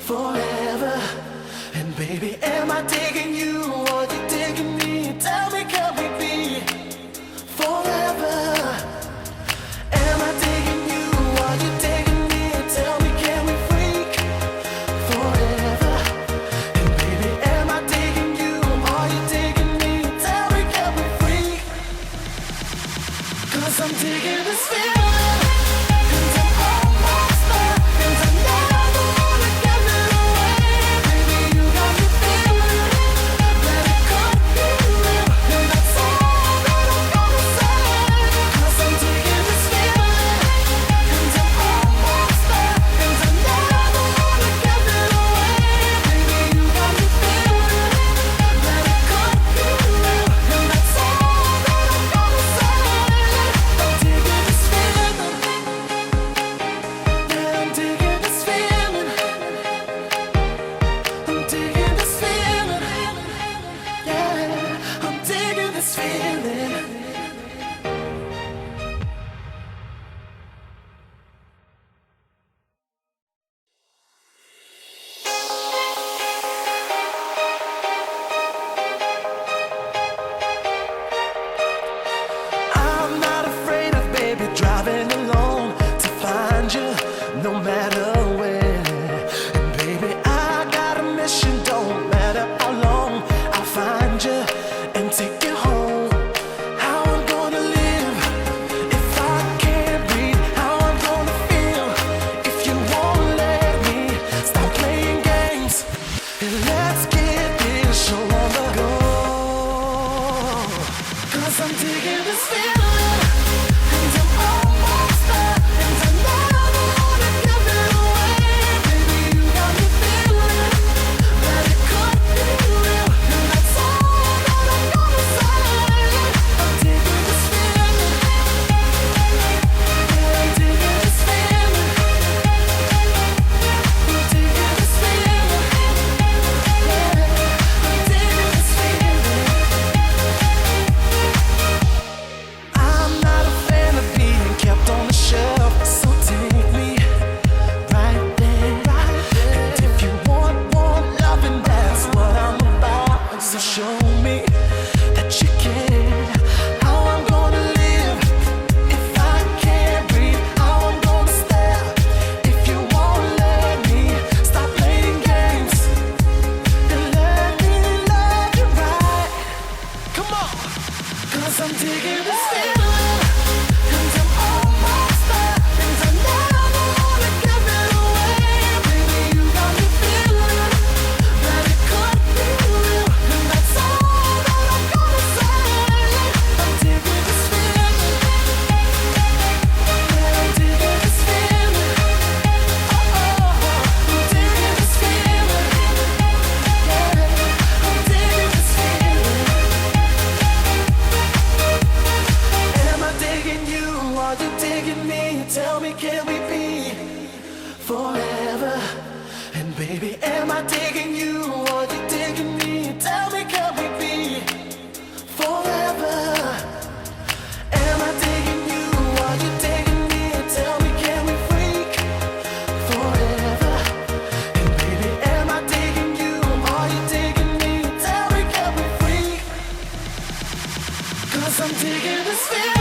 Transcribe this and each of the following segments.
forever. And baby, am I digging you or you digging me? Tell me, can we be forever? Am I digging you or you digging me? Tell me, can we freak forever? And baby, am I digging you or you digging me? Tell me, can we freak? 'Cause I'm digging this feeling. Driving alone to find you, no matter where. And baby, I got a mission, don't matter how long. I'll find you and take you home. How I'm gonna live if I can't breathe? How I'm gonna feel if you won't let me stop playing games? And let's get this show on the go. 'Cause I'm digging this feeling. I'm digging this feeling, and I'm almost there, and I never wanna give it away. Baby, you got me feeling that it could be real, and that's all that I'm gonna say. I'm digging this feeling, yeah, I'm digging this feeling. I'm digging this feeling, yeah, I'm digging this feeling. Am I digging you? Are you digging me? Tell me, can we be forever? And baby, am I digging you? Are you digging me? Tell me, can we be forever? Am I digging you? Are you digging me? Tell me, can we freak forever? And baby, am I digging you? Are you digging me? Tell me, can we freak? 'Cause I'm digging this feeling.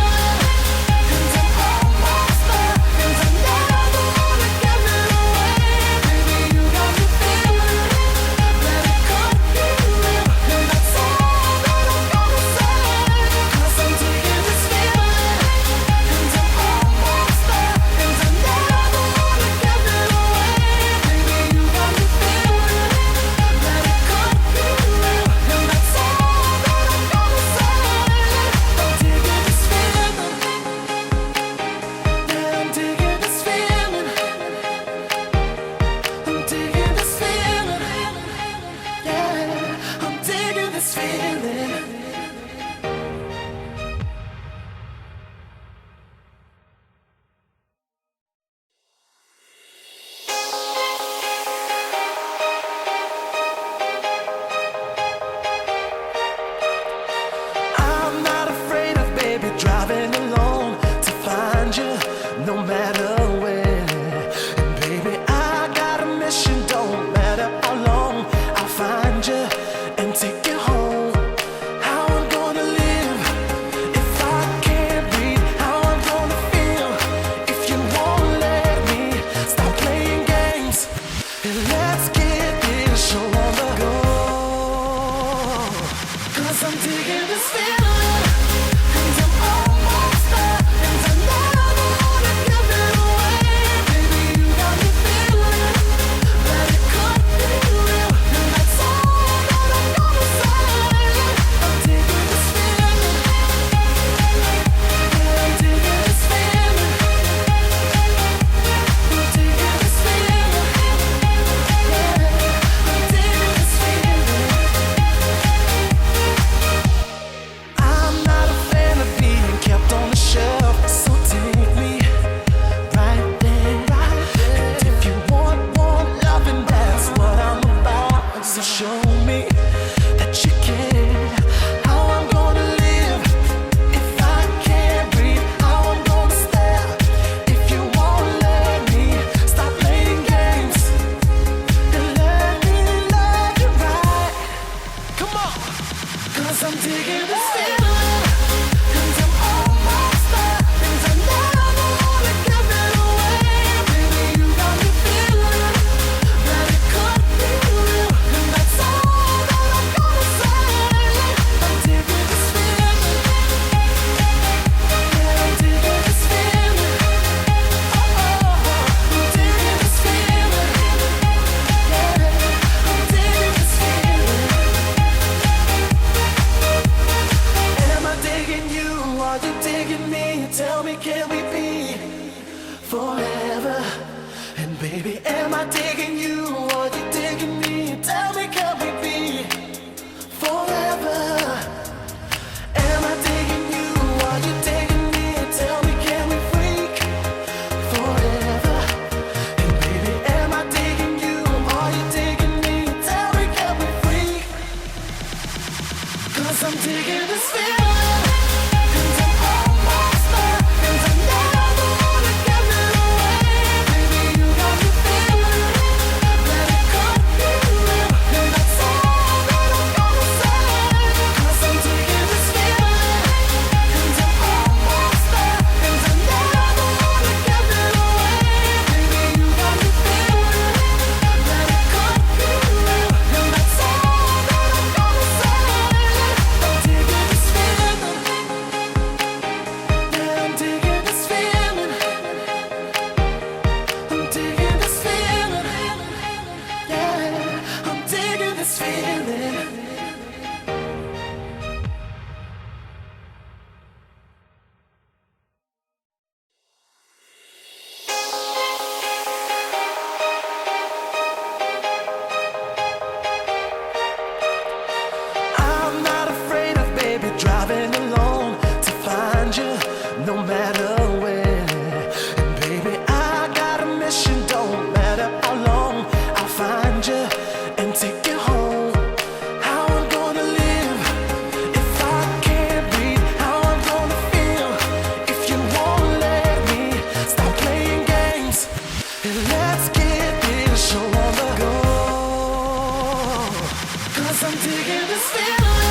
I'm digging this feeling.